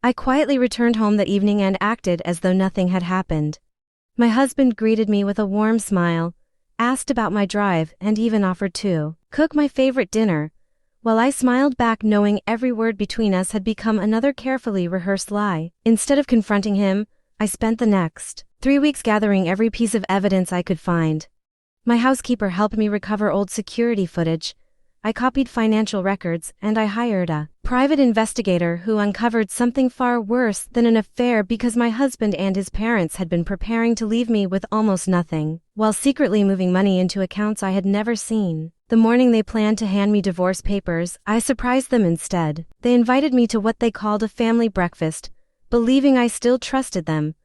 I quietly returned home that evening and acted as though nothing had happened. My husband greeted me with a warm smile, asked about my drive, and even offered to cook my favorite dinner, while I smiled back knowing every word between us had become another carefully rehearsed lie. Instead of confronting him, I spent the next 3 weeks gathering every piece of evidence I could find. My housekeeper helped me recover old security footage, I copied financial records, and I hired a private investigator who uncovered something far worse than an affair because my husband and his parents had been preparing to leave me with almost nothing, while secretly moving money into accounts I had never seen. The morning they planned to hand me divorce papers, I surprised them instead. They invited me to what they called a family breakfast, believing I still trusted them.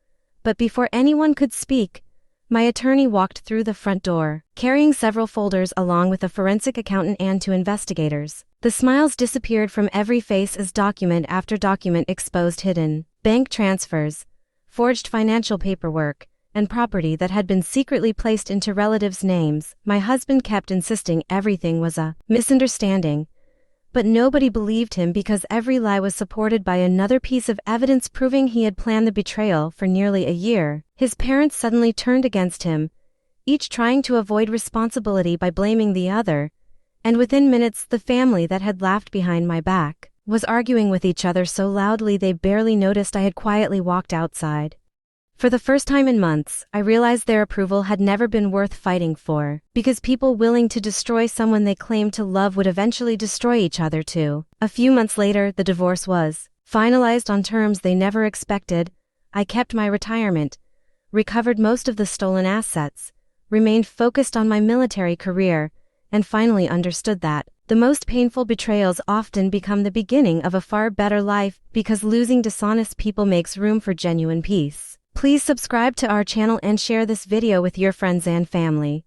But before anyone could speak, my attorney walked through the front door, carrying several folders along with a forensic accountant and 2 investigators. The smiles disappeared from every face as document after document exposed hidden bank transfers, forged financial paperwork, and property that had been secretly placed into relatives' names. My husband kept insisting everything was a misunderstanding, but nobody believed him because every lie was supported by another piece of evidence proving he had planned the betrayal for nearly a year. His parents suddenly turned against him, each trying to avoid responsibility by blaming the other, and within minutes the family that had laughed behind my back was arguing with each other so loudly they barely noticed I had quietly walked outside. For the first time in months, I realized their approval had never been worth fighting for, because people willing to destroy someone they claimed to love would eventually destroy each other too. A few months later, the divorce was finalized on terms they never expected. I kept my retirement, recovered most of the stolen assets, remained focused on my military career, and finally understood that the most painful betrayals often become the beginning of a far better life because losing dishonest people makes room for genuine peace. Please subscribe to our channel and share this video with your friends and family.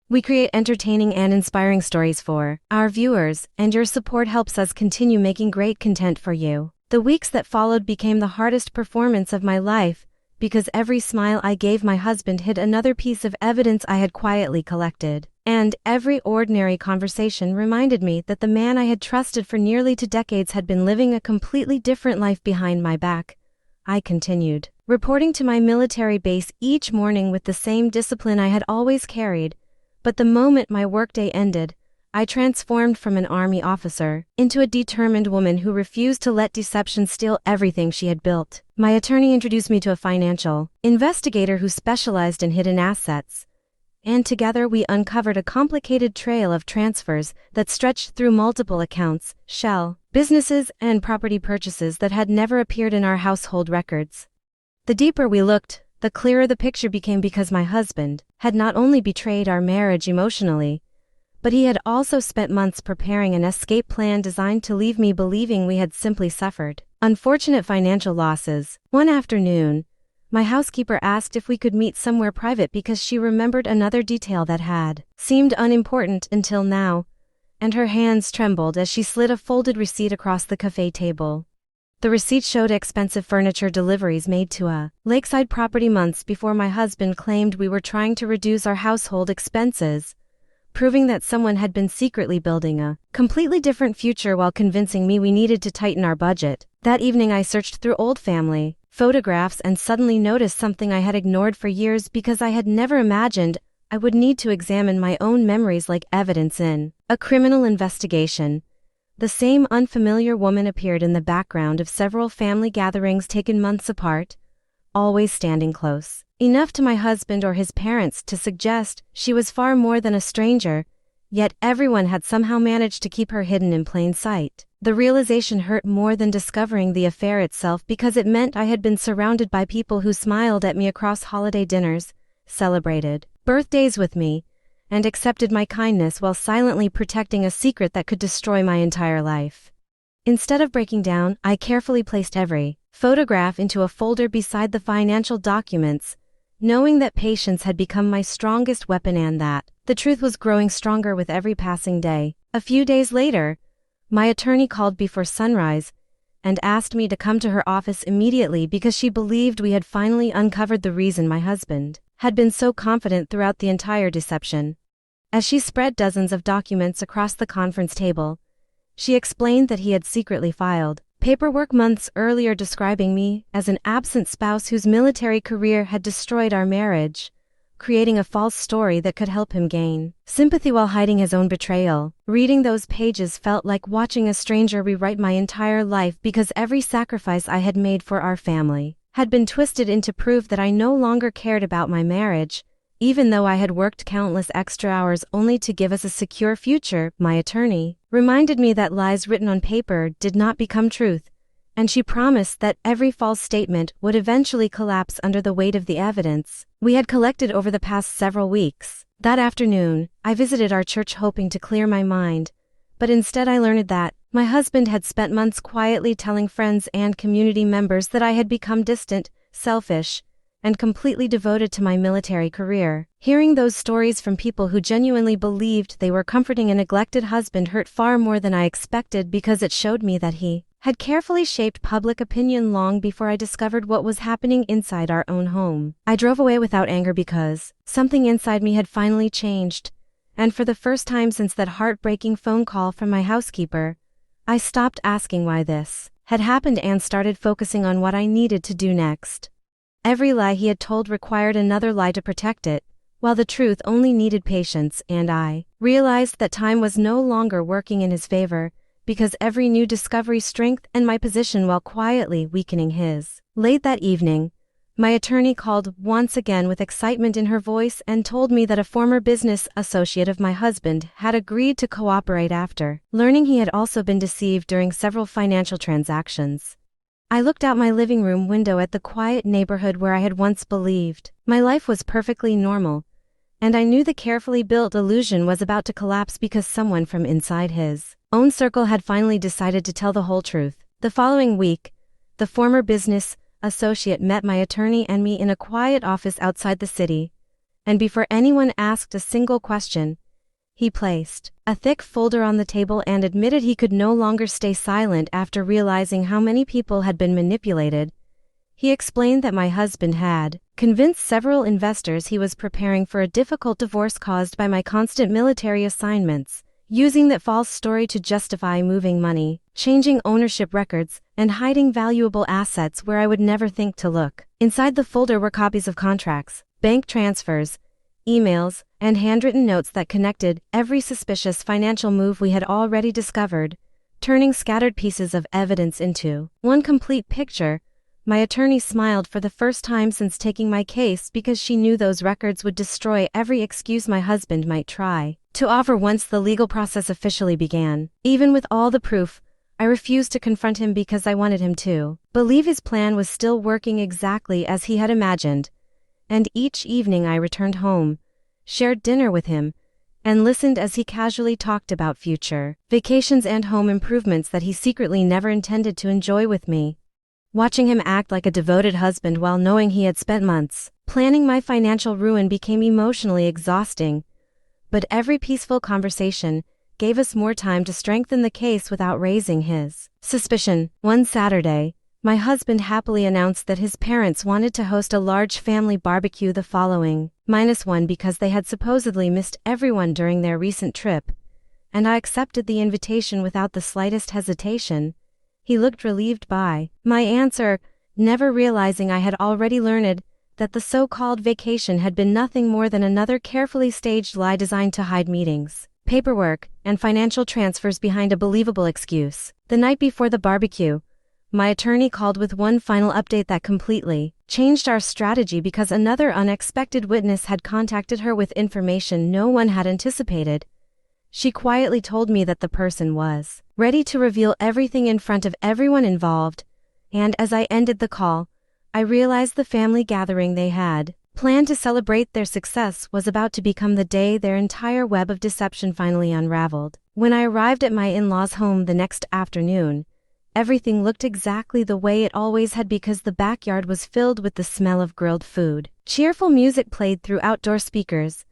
We create entertaining and inspiring stories for our viewers, and your support helps us continue making great content for you. The weeks that followed became the hardest performance of my life, because every smile I gave my husband hid another piece of evidence I had quietly collected. And every ordinary conversation reminded me that the man I had trusted for nearly 2 decades had been living a completely different life behind my back. I continued reporting to my military base each morning with the same discipline I had always carried, but the moment my workday ended, I transformed from an army officer into a determined woman who refused to let deception steal everything she had built. My attorney introduced me to a financial investigator who specialized in hidden assets, and together we uncovered a complicated trail of transfers that stretched through multiple accounts, shell businesses, and property purchases that had never appeared in our household records. The deeper we looked, the clearer the picture became because my husband had not only betrayed our marriage emotionally, but he had also spent months preparing an escape plan designed to leave me believing we had simply suffered unfortunate financial losses. One afternoon, my housekeeper asked if we could meet somewhere private because she remembered another detail that had seemed unimportant until now, and her hands trembled as she slid a folded receipt across the cafe table. The receipt showed expensive furniture deliveries made to a lakeside property months before my husband claimed we were trying to reduce our household expenses, proving that someone had been secretly building a completely different future while convincing me we needed to tighten our budget. That evening I searched through old family photographs and suddenly noticed something I had ignored for years because I had never imagined I would need to examine my own memories like evidence in a criminal investigation. The same unfamiliar woman appeared in the background of several family gatherings taken months apart, always standing close enough to my husband or his parents to suggest she was far more than a stranger, yet everyone had somehow managed to keep her hidden in plain sight. The realization hurt more than discovering the affair itself because it meant I had been surrounded by people who smiled at me across holiday dinners, celebrated birthdays with me, and accepted my kindness while silently protecting a secret that could destroy my entire life. Instead of breaking down, I carefully placed every photograph into a folder beside the financial documents, knowing that patience had become my strongest weapon and that the truth was growing stronger with every passing day. A few days later, my attorney called before sunrise and asked me to come to her office immediately because she believed we had finally uncovered the reason my husband had been so confident throughout the entire deception. As she spread dozens of documents across the conference table, she explained that he had secretly filed paperwork months earlier describing me as an absent spouse whose military career had destroyed our marriage, creating a false story that could help him gain sympathy while hiding his own betrayal. Reading those pages felt like watching a stranger rewrite my entire life because every sacrifice I had made for our family had been twisted into proof that I no longer cared about my marriage, even though I had worked countless extra hours only to give us a secure future. My attorney reminded me that lies written on paper did not become truth, and she promised that every false statement would eventually collapse under the weight of the evidence we had collected over the past several weeks. That afternoon, I visited our church hoping to clear my mind, but instead I learned that my husband had spent months quietly telling friends and community members that I had become distant, selfish, and completely devoted to my military career. Hearing those stories from people who genuinely believed they were comforting a neglected husband hurt far more than I expected because it showed me that he had carefully shaped public opinion long before I discovered what was happening inside our own home. I drove away without anger because something inside me had finally changed, and for the first time since that heartbreaking phone call from my housekeeper, I stopped asking why this had happened and started focusing on what I needed to do next. Every lie he had told required another lie to protect it, while the truth only needed patience, and I realized that time was no longer working in his favor, because every new discovery strengthened my position while quietly weakening his. Late that evening, my attorney called once again with excitement in her voice and told me that a former business associate of my husband had agreed to cooperate after learning he had also been deceived during several financial transactions. I looked out my living room window at the quiet neighborhood where I had once believed my life was perfectly normal, and I knew the carefully built illusion was about to collapse because someone from inside his own circle had finally decided to tell the whole truth. The following week, the former business associate met my attorney and me in a quiet office outside the city, and before anyone asked a single question, he placed a thick folder on the table and admitted he could no longer stay silent after realizing how many people had been manipulated. He explained that my husband had convinced several investors he was preparing for a difficult divorce caused by my constant military assignments, using that false story to justify moving money, changing ownership records, and hiding valuable assets where I would never think to look. Inside the folder were copies of contracts, bank transfers, emails, and handwritten notes that connected every suspicious financial move we had already discovered, turning scattered pieces of evidence into one complete picture. My attorney smiled for the first time since taking my case because she knew those records would destroy every excuse my husband might try to offer once the legal process officially began. Even with all the proof, I refused to confront him because I wanted him to believe his plan was still working exactly as he had imagined. And each evening I returned home, shared dinner with him, and listened as he casually talked about future vacations and home improvements that he secretly never intended to enjoy with me. Watching him act like a devoted husband while knowing he had spent months planning my financial ruin became emotionally exhausting, but every peaceful conversation gave us more time to strengthen the case without raising his suspicion. One Saturday, my husband happily announced that his parents wanted to host a large family barbecue the following -1 because they had supposedly missed everyone during their recent trip, and I accepted the invitation without the slightest hesitation. He looked relieved by my answer, never realizing I had already learned that the so-called vacation had been nothing more than another carefully staged lie designed to hide meetings, paperwork, and financial transfers behind a believable excuse. The night before the barbecue, my attorney called with one final update that completely changed our strategy because another unexpected witness had contacted her with information no one had anticipated. She quietly told me that the person was ready to reveal everything in front of everyone involved, and as I ended the call, I realized the family gathering they had planned to celebrate their success was about to become the day their entire web of deception finally unraveled. When I arrived at my in-laws' home the next afternoon, everything looked exactly the way it always had because the backyard was filled with the smell of grilled food. Cheerful music played through outdoor speakers,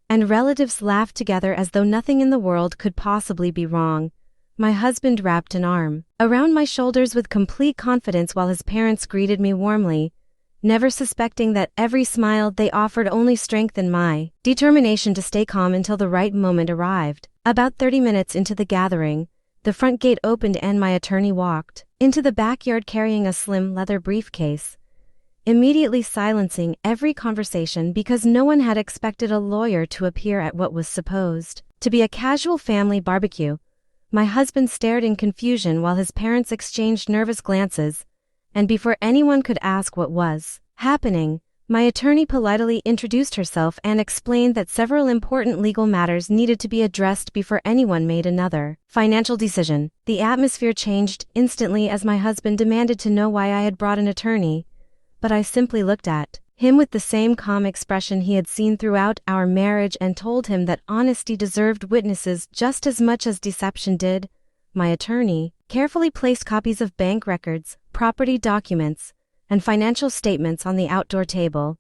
and relatives laughed together as though nothing in the world could possibly be wrong. My husband wrapped an arm around my shoulders with complete confidence while his parents greeted me warmly, never suspecting that every smile they offered only strengthened my determination to stay calm until the right moment arrived. About 30 minutes into the gathering, the front gate opened and my attorney walked into the backyard carrying a slim leather briefcase, immediately silencing every conversation because no one had expected a lawyer to appear at what was supposed to be a casual family barbecue. My husband stared in confusion while his parents exchanged nervous glances, and before anyone could ask what was happening, my attorney politely introduced herself and explained that several important legal matters needed to be addressed before anyone made another financial decision. The atmosphere changed instantly as my husband demanded to know why I had brought an attorney, but I simply looked at him with the same calm expression he had seen throughout our marriage and told him that honesty deserved witnesses just as much as deception did. My attorney carefully placed copies of bank records, property documents, and financial statements on the outdoor table,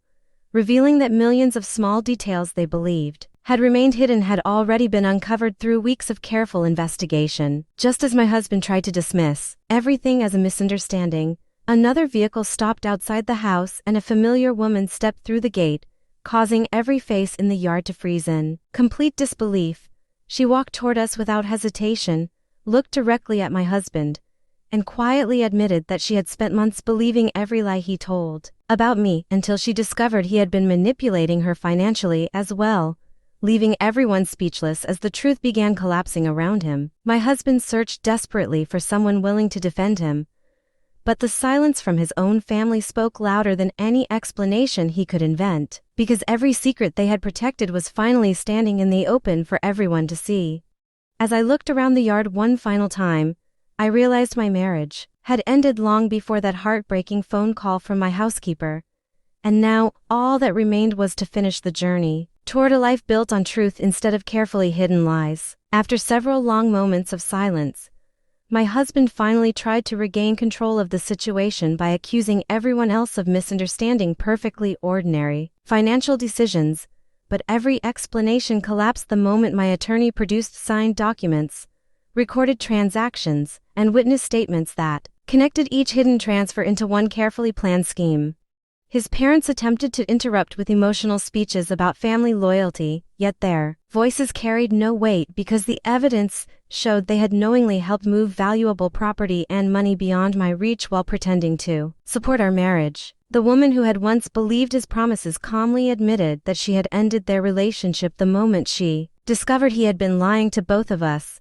revealing that millions of small details they believed had remained hidden had already been uncovered through weeks of careful investigation. Just as my husband tried to dismiss everything as a misunderstanding, another vehicle stopped outside the house and a familiar woman stepped through the gate, causing every face in the yard to freeze in complete disbelief. She walked toward us without hesitation, looked directly at my husband, and quietly admitted that she had spent months believing every lie he told about me until she discovered he had been manipulating her financially as well, leaving everyone speechless as the truth began collapsing around him. My husband searched desperately for someone willing to defend him, but the silence from his own family spoke louder than any explanation he could invent, because every secret they had protected was finally standing in the open for everyone to see. As I looked around the yard one final time, I realized my marriage had ended long before that heartbreaking phone call from my housekeeper, and now all that remained was to finish the journey toward a life built on truth instead of carefully hidden lies. After several long moments of silence, my husband finally tried to regain control of the situation by accusing everyone else of misunderstanding perfectly ordinary financial decisions, but every explanation collapsed the moment my attorney produced signed documents, recorded transactions, and witness statements that connected each hidden transfer into one carefully planned scheme. His parents attempted to interrupt with emotional speeches about family loyalty, yet their voices carried no weight because the evidence showed they had knowingly helped move valuable property and money beyond my reach while pretending to support our marriage. The woman who had once believed his promises calmly admitted that she had ended their relationship the moment she discovered he had been lying to both of us,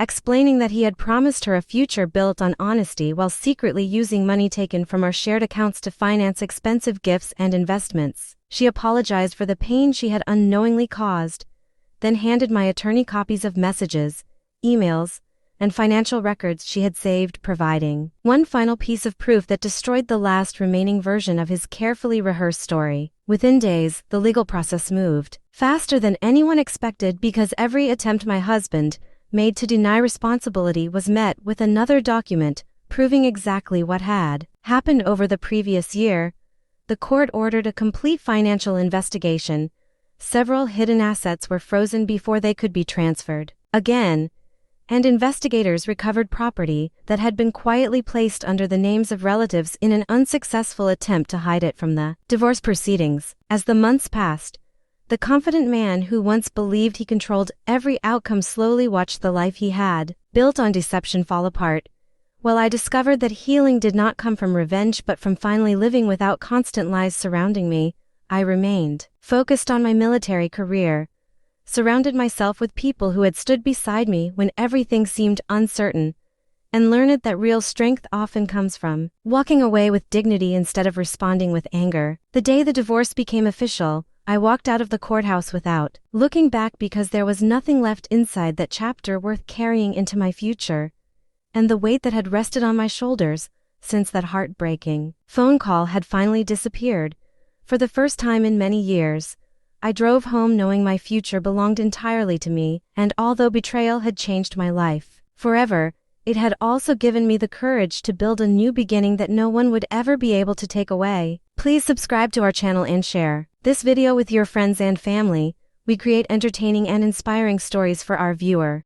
explaining that he had promised her a future built on honesty while secretly using money taken from our shared accounts to finance expensive gifts and investments. She apologized for the pain she had unknowingly caused, then handed my attorney copies of messages, emails, and financial records she had saved, providing one final piece of proof that destroyed the last remaining version of his carefully rehearsed story. Within days, the legal process moved faster than anyone expected because every attempt my husband made to deny responsibility was met with another document proving exactly what had happened over the previous year. The court ordered a complete financial investigation. Several hidden assets were frozen before they could be transferred again, and investigators recovered property that had been quietly placed under the names of relatives in an unsuccessful attempt to hide it from the divorce proceedings. As the months passed, the confident man who once believed he controlled every outcome slowly watched the life he had built on deception fall apart, while I discovered that healing did not come from revenge but from finally living without constant lies surrounding me. I remained focused on my military career, surrounded myself with people who had stood beside me when everything seemed uncertain, and learned that real strength often comes from walking away with dignity instead of responding with anger. The day the divorce became official, I walked out of the courthouse without looking back because there was nothing left inside that chapter worth carrying into my future, and the weight that had rested on my shoulders since that heartbreaking phone call had finally disappeared. For the first time in many years, I drove home knowing my future belonged entirely to me, and although betrayal had changed my life forever, it had also given me the courage to build a new beginning that no one would ever be able to take away. Please subscribe to our channel and share this video with your friends and family. We create entertaining and inspiring stories for our viewer.